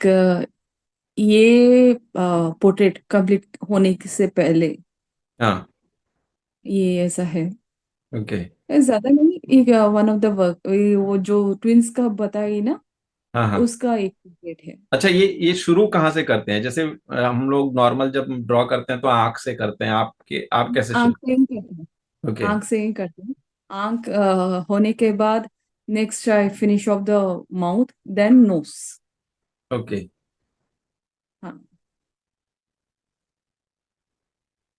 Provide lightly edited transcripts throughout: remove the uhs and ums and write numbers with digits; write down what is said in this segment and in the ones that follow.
ये portrait complete होने से पहले हाँ। ये ऐसा है। ओके। ये ज्यादा नहीं, एक वन ऑफ द वर्क, वो जो ट्विंस का बताई ना, हाँ हाँ। उसका एक पोर्ट्रेट है। अच्छा, ये शुरू कहाँ से करते हैं? जैसे हम लोग नॉर्मल जब ड्रॉ करते हैं तो आंख से करते हैं, आप कैसे शुरू? आंख से ही करते हैं। ओके। आंख से ही करते हैं। आंख होने के बाद next I finish off the mouth, then nose. Okay. हाँ।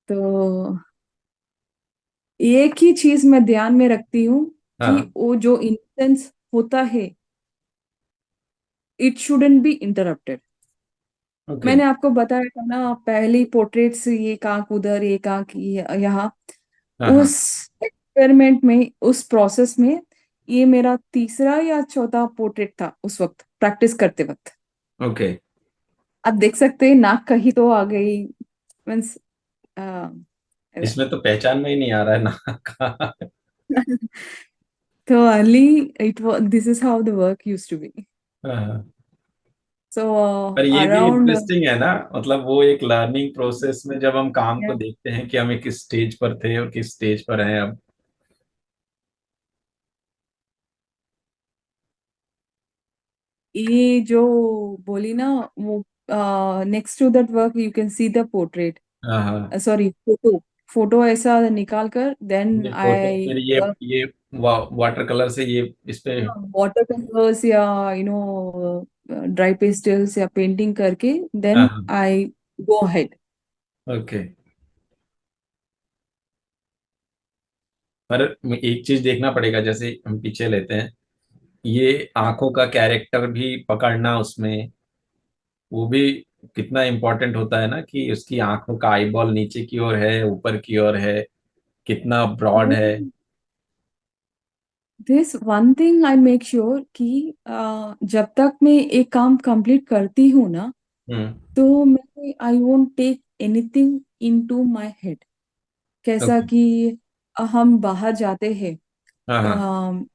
तो एक ही चीज मैं ध्यान में रखती हूँ कि हाँ। वो जो इंटेंस होता है, it shouldn't be interrupted. Okay. मैंने आपको बताया था ना, पहली पोर्ट्रेट्स, ये आंख उधर, एक आंख यहाँ। हाँ हाँ। उस एक्सपेरिमेंट में, उस प्रोसेस में, ये मेरा तीसरा या चौथा पोर्ट्रेट था उस वक्त प्रैक्टिस करते वक्त। ओके। आप देख सकते हैं नाक कहीं तो आ गई, मीन्स। इसमें तो पहचान में ही नहीं आ रहा है ना का। तो early it was, this is how the work used to be. हाँ। सो पर ये भी अराउंड, इंटरेस्टिंग है ना, मतलब वो एक लर्निंग प्रोसेस में जब हम काम को देखते हैं कि हमें किस स्टेज पर थे और किस स्टेज पर हैं अब। ये जो बोली ना, वो next to that work you can see the portrait, हाँ हाँ। Sorry photo. फोटो ऐसा निकाल कर देन ये फोटो, आई फिर ये वाटर कलर से ये इस पे। वाटर कलर्स या ड्राई पेस्टल्स या पेंटिंग करके, हाँ देन हाँ। आई गो अहेड। ओके। पर एक चीज देखना पड़ेगा, जैसे हम पीछे लेते हैं, ये आंखों का कैरेक्टर भी पकड़ना उसमें, वो भी कितना इम्पोर्टेंट होता है ना, कि उसकी आंखों का आईबॉल नीचे की ओर है, ऊपर की ओर है, कितना ब्रॉड है। This one thing I make sure कि जब तक मैं एक काम कंप्लीट करती हूँ ना, हम्म। तो मैं I won't take anything into my head. कैसा ओके। कि हम बाहर जाते हैं, हाँ हाँ।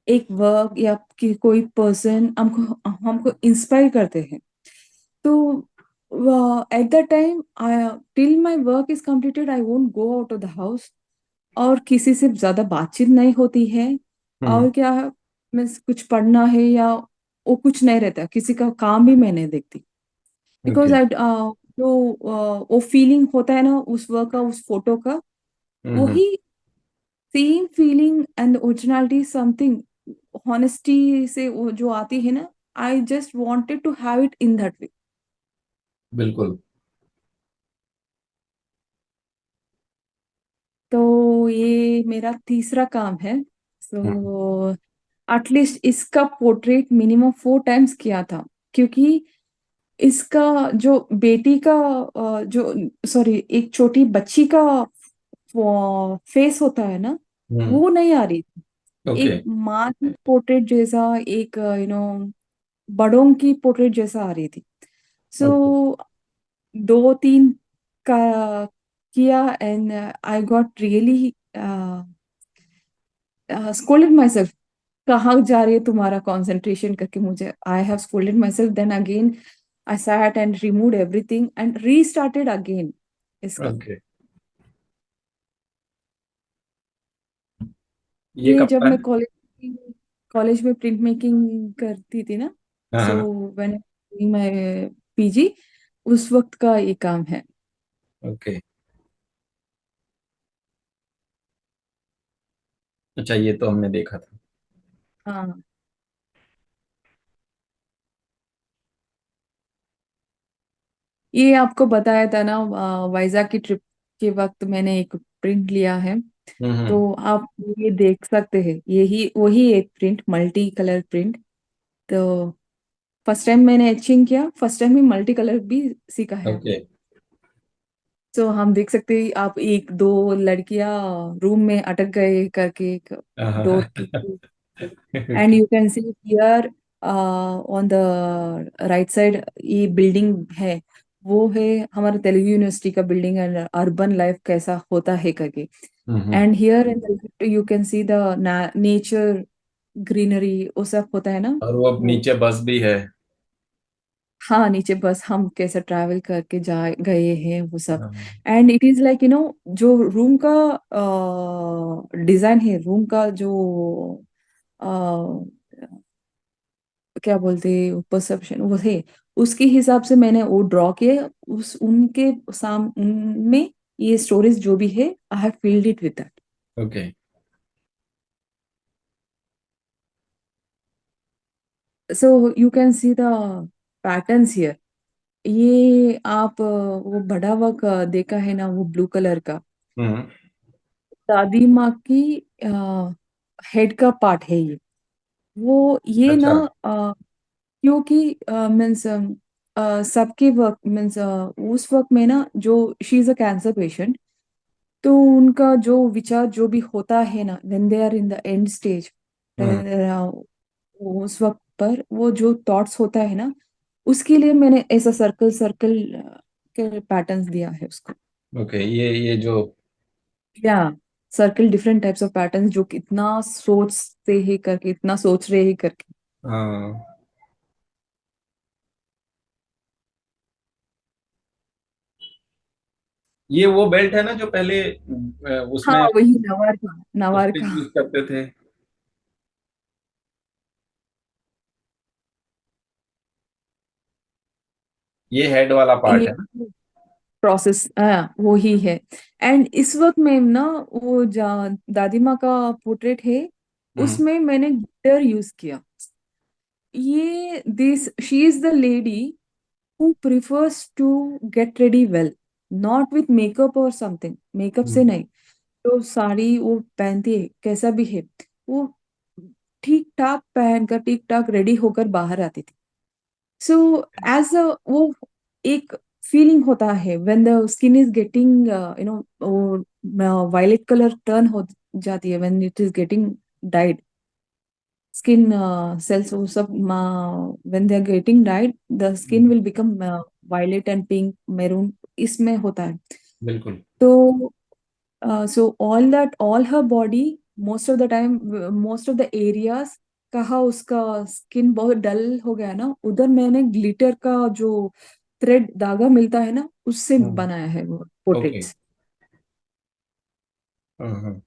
एक वर्क या कि कोई पर्सन हमको हमको इंस्पायर करते हैं, तो at the time, till my work is completed, I won't go out of the house. और किसी से ज्यादा बातचीत नहीं होती है। हम्म। और क्या, मैं कुछ पढ़ना है या वो कुछ नहीं रहता, किसी का काम भी मैं नहीं देखती। Because okay. आई जो वो फीलिंग होता है ना उस वर्क का, उस फोटो का, हम्म। वही same feeling and originality something, honesty से वो जो आती है ना, I just wanted to have it in that way. बिल्कुल। तो ये मेरा तीसरा काम है। हम्म। सो एटलीस्ट इसका पोर्ट्रेट मिनिमम 4 टाइम्स किया था, क्योंकि इसका जो बेटी का जो, सॉरी, एक छोटी बच्ची का फेस होता है ना, हम्म। वो नहीं आ रही थी। ओके। एक माँ की पोर्ट्रेट जैसा, एक बड़ों की पोर्ट्रेट जैसा आ रही थी। So okay. 2-3 का किया, and I got really scolded myself. कहाँ जा रही है तुम्हारा कंसंट्रेशन करके, मुझे I have scolded myself. Then again I sat and remove everything and restarted again इसका। ओके। ये ये कब जब का मैं है? कॉलेज में प्रिंट मेकिंग करती थी ना, हाँ सो हाँ। व्हेन मैं पीजी, उस वक्त का ये काम है। ओके। अच्छा, ये तो हमने देखा था। हाँ। ये आपको बताया था ना, वाइजैक की ट्रिप के वक्त मैंने एक प्रिंट लिया है। हम्म। तो आप ये देख सकते हैं, यही वही एक प्रिंट, मल्टी कलर प्रिंट। तो फर्स्ट टाइम मैंने एचिंग किया, फर्स्ट टाइम ही मल्टी कलर भी सीखा है ओके। हमने। तो हम देख सकते हैं, आप एक दो लड़कियां रूम में अटक गए करके, एक हाँ हाँ, डोर, हाँ। And okay. You can see here on the right side, ये बिल्डिंग है, वो है हमारे तेलुगु यूनिवर्सिटी का बिल्डिंग, एंड अर्बन लाइफ कैसा होता है करके। Hmm. And here in the you can see the nature, greenery, वो सब होता है ना। और वो अब वो नीचे बस भी है। हाँ, नीचे बस हम कैसे ट्रैवल करके जा गए हैं वो सब। हाँ, एंड इट इज लाइक जो रूम का डिजाइन है, रूम का जो क्या बोलते हैं परसेप्शन वो है, उसके हिसाब से मैंने वो ड्रॉ किया, उस उनके उनमें ये स्टोरीज जो भी है, I have field it with that. Okay. So you can see the patterns here. ये आप वो बड़ा वर्क देखा है ना, वो ब्लू कलर का, हम्म। दादी माँ की हेड का पार्ट है ये। वो ये ना अच्छा। क्योंकि मीन्स सबके वक्त मीन्स उस वक्त में ना, जो she is a cancer patient, तो उनका जो विचार जो भी होता है ना, when they are in the end stage, hmm. उस वक्त पर वो जो थॉट्स होता है ना, उसके लिए मैंने ऐसा सर्कल सर्कल के पैटर्न्स दिया है उसको। ओके, ये जो। या circle different types of patterns जो कितना सोचते ही करके, इतना सोच रहे ही करके। हाँ, ये वो बेल्ट है ना जो पहले हाँ, उसमें वही नवार का, नवार उसमें का। यूज करते थे। ये हेड वाला पार्ट ये है ना? प्रोसेस, हाँ वो ही है। एंड इस वक्त में ना, वो दादी माँ का पोर्ट्रेट है, हम्म। उसमें मैंने ग्लिटर यूज किया। ये this she is the lady who prefers to get ready well, not with makeup और समथिंग, मेकअप से हम्म। नहीं। तो साड़ी वो पहनती है कैसा भी है, वो ठीक ठाक पहनकर ठीक ठाक रेडी होकर बाहर आती थी। सो एज अ वो एक फीलिंग होता है when the skin is getting वो वायलेट कलर टर्न हो जाती है, when it is getting died, skin cells वो सब when they are getting died, the skin hmm, will become violet and pink maroon, इसमें होता है। बिल्कुल। तो so all her body, most of the time, most of the areas, कहा उसका skin बहुत डल हो गया ना, उधर मैंने ग्लिटर का जो थ्रेड धागा मिलता है ना, उससे हम्म। बनाया है वो ओके। पोर्ट्रेट्स। हाँ।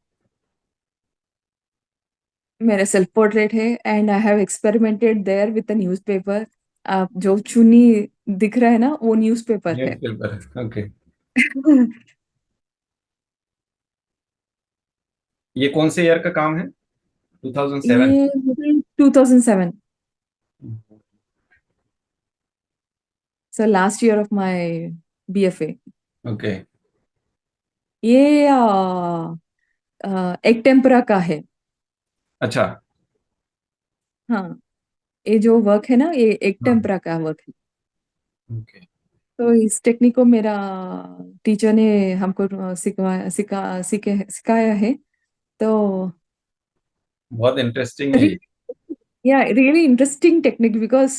मेरा सेल्फ पोर्ट्रेट है, and I have experimented there with the newspaper. आप जो चुन्नी दिख रहा है ना, वो न्यूज़पेपर न्यूज है। पेपर। ओके। ये कौन से ईयर का काम है? 2007? ये 2007, so last year of my BFA। Okay. ये एक टेम्परा का है। अच्छा। हाँ, ये जो वर्क है ना, ये एक हाँ। टेम्परा का वर्क है। ओके। तो इस टेक्निक को मेरा टीचर ने हमको सिखाया है। तो बहुत इंटरेस्टिंग है ये। या रियली इंटरेस्टिंग टेक्निक, बिकॉज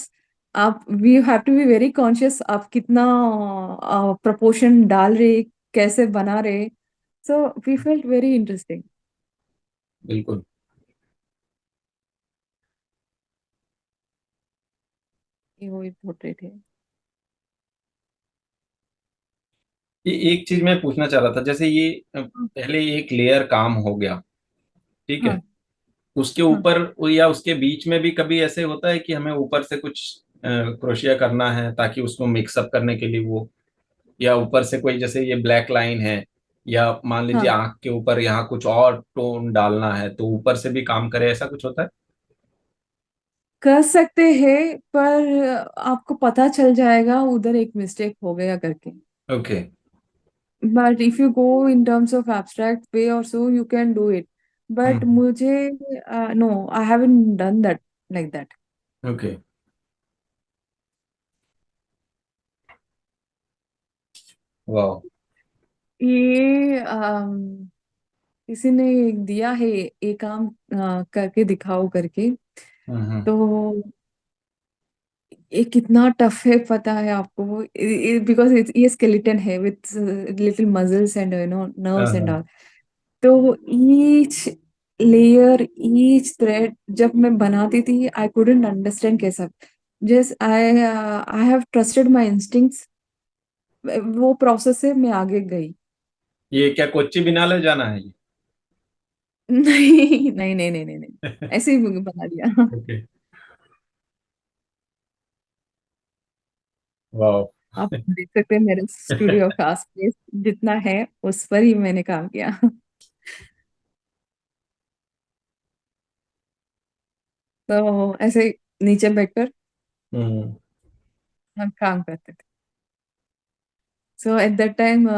आप we have to be very conscious, आप कितना प्रपोर्शन डाल रहे, कैसे बना रहे। So we felt very interesting. बिल्कुल। ये वो पोर्ट्रेट है। ये एक चीज मैं पूछना चाह रहा था, जैसे ये पहले एक लेयर काम हो गया, ठीक है, हाँ, उसके हाँ, ऊपर या उसके बीच में भी कभी ऐसे होता है कि हमें ऊपर से कुछ क्रोशिया करना है ताकि उसको मिक्सअप करने के लिए वो, या ऊपर से कोई जैसे ये ब्लैक लाइन है, या मान लीजिए हाँ, आंख के ऊपर यहाँ कुछ और टोन डालना है तो ऊपर से भी काम करे, ऐसा कुछ होता है? कर सकते हैं, पर आपको पता चल जाएगा उधर एक मिस्टेक हो गया करके। Okay. But if you go in terms of abstract way or so, you can do it. But hmm. मुझे no, I haven't done that like that. Okay. वाह। ये किसी ने दिया है ये काम करके दिखाओ करके। हम्म। तो ये कितना टफ है पता है आपको, बिकॉज ये स्केलेटन है with little muscles and nerves and हाँ। ऑल। तो ईच लेयर, ईच थ्रेड जब मैं बनाती थी, आई कुडंट अंडरस्टैंड कैसा। जैस I have trusted my instincts, वो प्रोसेस से मैं आगे गई। ये क्या कोच्चि बिनाले जाना है ये? नहीं नहीं नहीं नहीं नहीं नहीं, ऐसे ही बना दिया। ओके। वाह। आप देख सकते हैं मेरे स्टूडियो का स्पेस जितना है उस पर ही मैंने काम किया। तो ऐसे नीचे बैठकर हम्म। हम काम करते थे। सो एट दैट टाइम,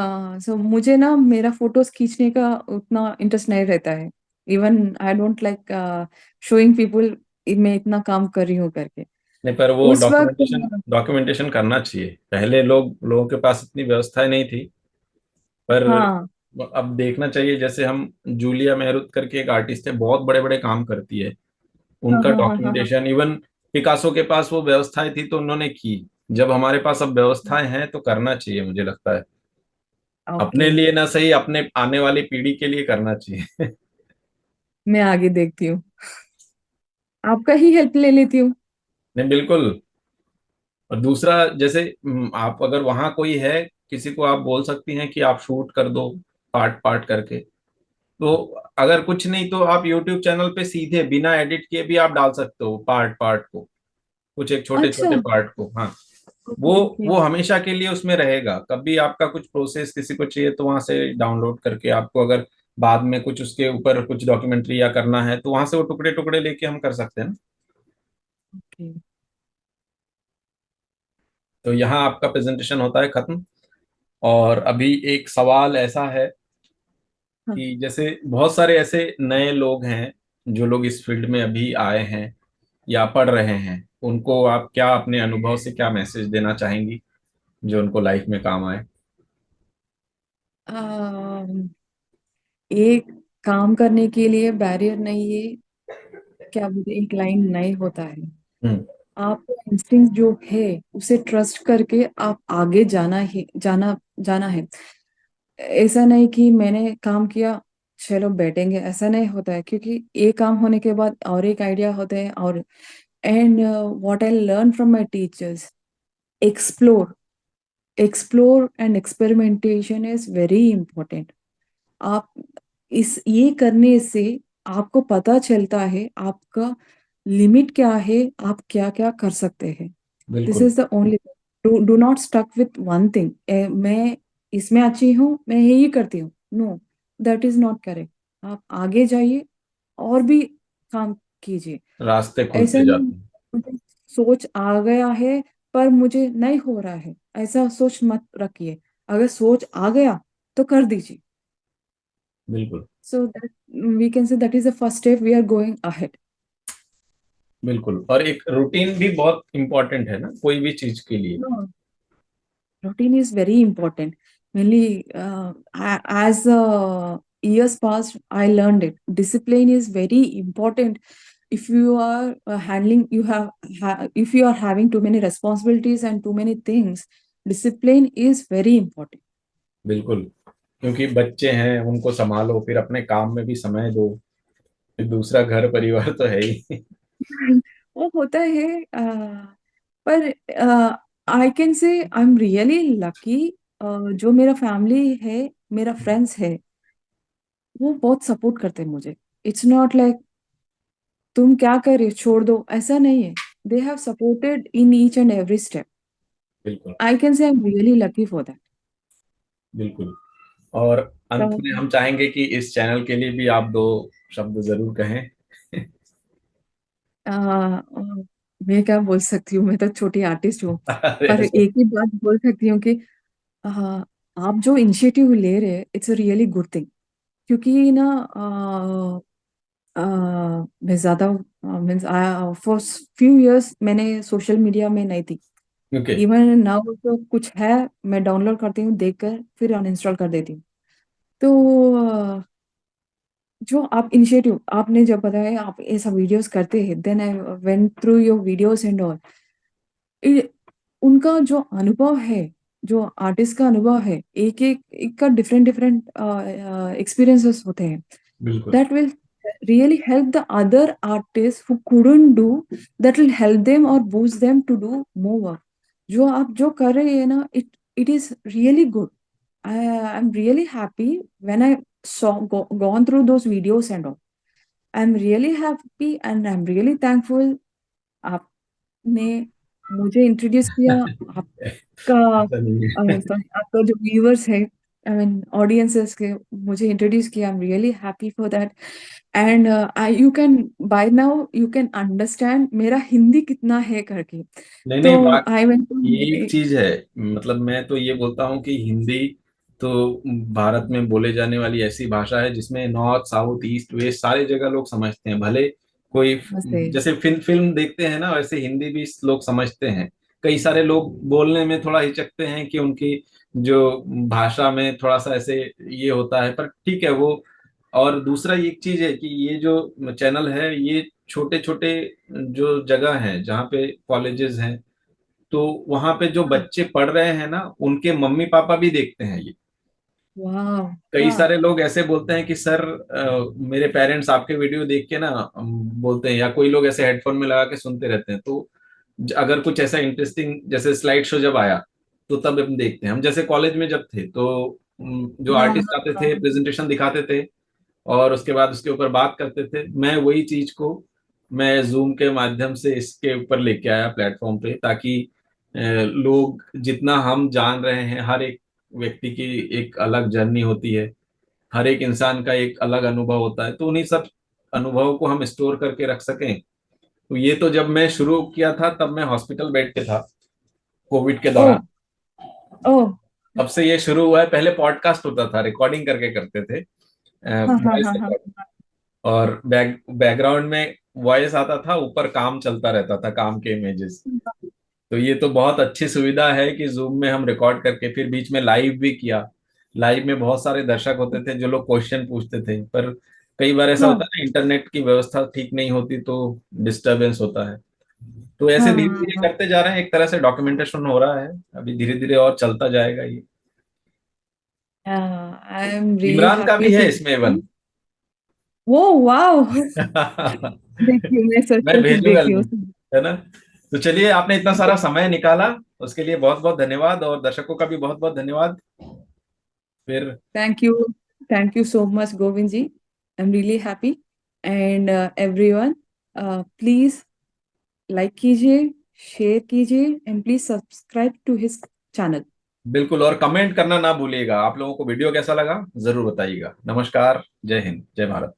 सो मुझे ना मेरा फोटोज खींचने का उतना इंटरेस्ट नहीं रहता है। Even I don't like showing people मैं इतना काम कर रही हूँ करके। नहीं, पर वो उस वक्त डॉक्यूमेंटेशन करना चाहिए। पहले लोगों के पास इतनी व्यवस्थाएं नहीं थी। पर हाँ अब देखना चाहिए, जैसे हम जूलिया मेहरुत करके एक आर्टिस्ट है, बहुत बड़े बड़े काम करती है। हाँ उनका हाँ हाँ हाँ हाँ। डॉक्यूमेंटेशन, इवन पिकासो के पास वो व्यवस्थाएं थी तो उन्होंने की। जब हमारे पास अब व्यवस्थाएं हैं तो करना चाहिए, मुझे लगता है। ओके, अपने लिए ना सही, अपने आने वाली पीढ़ी के लिए करना चाहिए। मैं आगे देखती हूँ, आपका ही हेल्प ले लेती हूँ। नहीं, बिल्कुल। और दूसरा, जैसे आप अगर वहां कोई है, किसी को आप बोल सकती हैं कि आप शूट कर दो, पार्ट पार्ट करके। तो अगर कुछ नहीं तो आप यूट्यूब चैनल पे सीधे बिना एडिट किए भी आप डाल सकते हो पार्ट पार्ट को, कुछ एक छोटे अच्छा, छोटे पार्ट को। हाँ, वो ओके ओके। वो हमेशा के लिए उसमें रहेगा। कभी आपका कुछ प्रोसेस किसी को चाहिए तो वहां से डाउनलोड करके, आपको अगर बाद में कुछ उसके ऊपर कुछ डॉक्यूमेंट्री या करना है तो वहां से वो टुकड़े टुकड़े लेके हम कर सकते हैं ना। ओके। तो यहाँ आपका प्रेजेंटेशन होता है खत्म। और अभी एक सवाल ऐसा है हाँ। कि जैसे बहुत सारे ऐसे नए लोग हैं, जो लोग इस फील्ड में अभी आए हैं या पढ़ रहे हैं, उनको आप क्या अपने अनुभव से क्या मैसेज देना चाहेंगी जो उनको लाइफ में काम आए? अम, एक काम करने के लिए बैरियर नहीं है, क्या बोलते, एक लाइन नहीं होता है। हम्म। आपका इंस्टिंक्ट जो है उसे ट्रस्ट करके आप आगे जाना है। ऐसा नहीं कि मैंने काम किया चलो बैठेंगे, ऐसा नहीं होता है, क्योंकि एक काम होने के बाद और एक आइडिया होते हैं। और and what I learn from my teachers, explore, explore and experimentation is very important. आप इस ये करने से आपको पता चलता है आपका लिमिट क्या है, आप क्या क्या कर सकते हैं। दिस बिल्कुल। Is the only, do not stuck with one thing, मैं इसमें अच्छी हूँ मैं यही करती हूँ, no, that is not correct. आप आगे जाइए और भी काम कीजिए। रास्ते ऐसा खुलते नहीं जाते हैं। मुझे सोच आ गया है पर मुझे नहीं हो रहा है, ऐसा सोच मत रखिए। अगर सोच आ गया तो कर दीजिए। बिल्कुल। So that we can say that is the first step we are going ahead. बिल्कुल, और एक रूटीन भी बहुत इंपॉर्टेंट है ना कोई भी चीज के लिए। No, routine is very important. Mainly, as years passed, I learned it. Discipline is very important. If you are if you are having too many responsibilities and too many things, discipline is very important. बिल्कुल, क्योंकि बच्चे हैं उनको संभालो, फिर अपने काम में भी समय दो, फिर दूसरा घर परिवार तो है ही। वो होता है, पर आई can say I am really lucky. जो मेरा फैमिली है, मेरा फ्रेंड्स है, वो बहुत सपोर्ट करते हैं मुझे। इट्स नॉट लाइक तुम क्या कर रहे हो छोड़ दो, ऐसा नहीं है। They have supported in each and every step. बिल्कुल। I can say I am really lucky for that. बिल्कुल। और तो अंत में हम चाहेंगे कि इस चैनल के लिए भी आप दो शब्द जरूर कहें। मैं क्या बोल सकती हूँ, मैं तो छोटी आर्टिस्ट हूँ। अरे पर ऐसा। एक ही बात बोल सकती हूँ कि अ, आप जो इनिशिएटिव ले रहे हैं it's a really good thing. क्योंकि ना मैं ज्यादा मीन्स फॉर फ्यू इयर्स मैंने सोशल मीडिया में नहीं थी। ओके। इवन नाउ तो कुछ है, मैं डाउनलोड करती हूँ देखकर फिर अनइंस्टॉल कर देती हूँ। तो जो आप इनिशिएटिव आपने जब बताया आप ऐसा वीडियोस करते हैं, then I went through your videos and all. उनका जो अनुभव है, जो आर्टिस्ट का अनुभव है, एक एक एक का डिफरेंट डिफरेंट एक्सपीरियंसेस होते हैं। बिल्कुल। That will really help the other artists who couldn't do, that will help them or boost them to do more work. जो आप जो कर रहे हैं ना, it is really good. I'm really happy when I gone through those videos and all. I'm really happy and I'm really thankful. आपने मुझे introduce किया, आपका ऐसा नहीं है। sorry, आपका जो व्यूअर्स है, आई मीन ऑडियंसेस के, मुझे इंट्रोड्यूस किया। आई am really happy for that. And I you can buy now you can understand मेरा हिंदी कितना है करके। नहीं तो नहीं, बात आई वेंट ये एक टू। चीज है। मतलब मैं तो ये बोलता हूँ कि हिंदी तो भारत में बोले जाने वाली ऐसी भाषा है जिसमें नॉर्थ साउथ ईस्ट वेस्ट सारे जगह लोग समझते हैं। भले कोई नमस्ते। जैसे फिल्म देखते हैं ना, वैसे हिंदी भी लोग समझते हैं। कई सारे लोग बोलने में थोड़ा हिचकते हैं कि उनकी जो भाषा में थोड़ा सा ऐसे ये होता है, पर ठीक है वो। और दूसरा एक चीज है कि ये जो चैनल है ये छोटे छोटे जो जगह हैं जहाँ पे कॉलेजेस हैं, तो वहां पे जो बच्चे पढ़ रहे हैं ना उनके मम्मी पापा भी देखते हैं ये। वाह। कई वाह। सारे लोग ऐसे बोलते हैं कि सर मेरे पेरेंट्स आपके वीडियो देख के ना बोलते हैं, या कोई लोग ऐसे हेडफोन में लगा के सुनते रहते हैं। तो अगर कुछ ऐसा इंटरेस्टिंग जैसे स्लाइड शो जब आया तो तब हम देखते हैं। हम जैसे कॉलेज में जब थे तो जो हाँ आर्टिस्ट हाँ आते थे हाँ। प्रेजेंटेशन दिखाते थे और उसके बाद उसके ऊपर बात करते थे। मैं वही चीज को मैं जूम के माध्यम से इसके ऊपर लेके आया प्लेटफॉर्म पे, ताकि लोग जितना हम जान रहे हैं, हर एक व्यक्ति की एक अलग जर्नी होती है, हर एक इंसान का एक अलग अनुभव होता है, तो उन्हीं सब अनुभवों को हम स्टोर करके रख सकें। तो ये तो जब मैं शुरू किया था तब मैं हॉस्पिटल बेड पे था, कोविड के ओ। दौरान। ओ। तब से ये शुरू हुआ है। पहले पॉडकास्ट होता था, रिकॉर्डिंग करके करते थे, हाँ हाँ वॉइस हाँ हाँ। रिकॉर्ड। और बैकग्राउंड में वॉइस आता था, ऊपर काम चलता रहता था, काम के इमेजेस। तो ये तो बहुत अच्छी सुविधा है कि जूम में हम रिकॉर्ड करके फिर बीच में लाइव भी किया। लाइव में बहुत सारे दर्शक होते थे जो लोग क्वेश्चन पूछते थे, पर कई बार ऐसा होता हाँ है ना, इंटरनेट की व्यवस्था ठीक नहीं होती तो डिस्टरबेंस होता है। तो ऐसे हाँ धीरे हाँ धीरे हाँ। करते जा रहे हैं, एक तरह से डॉक्यूमेंटेशन हो रहा है। अभी धीरे धीरे और चलता जाएगा ये। आई एम रियली इमरान का हैप्पी भी है टू। इसमें इवन। वो वाओ। देखिए, मैं मैं सोचा कि भेजूंगा देखिए लिंक, उसे। है ना। तो चलिए, आपने इतना सारा समय निकाला उसके लिए बहुत बहुत धन्यवाद, और दर्शकों का भी बहुत बहुत धन्यवाद। फिर thank you. Thank you so much Govind ji. I am really happy. And everyone, please like कीजिए, शेयर कीजिए and please subscribe to his channel. बिल्कुल, और कमेंट करना ना भूलिएगा। आप लोगों को वीडियो कैसा लगा जरूर बताइएगा। नमस्कार, जय हिंद, जय भारत।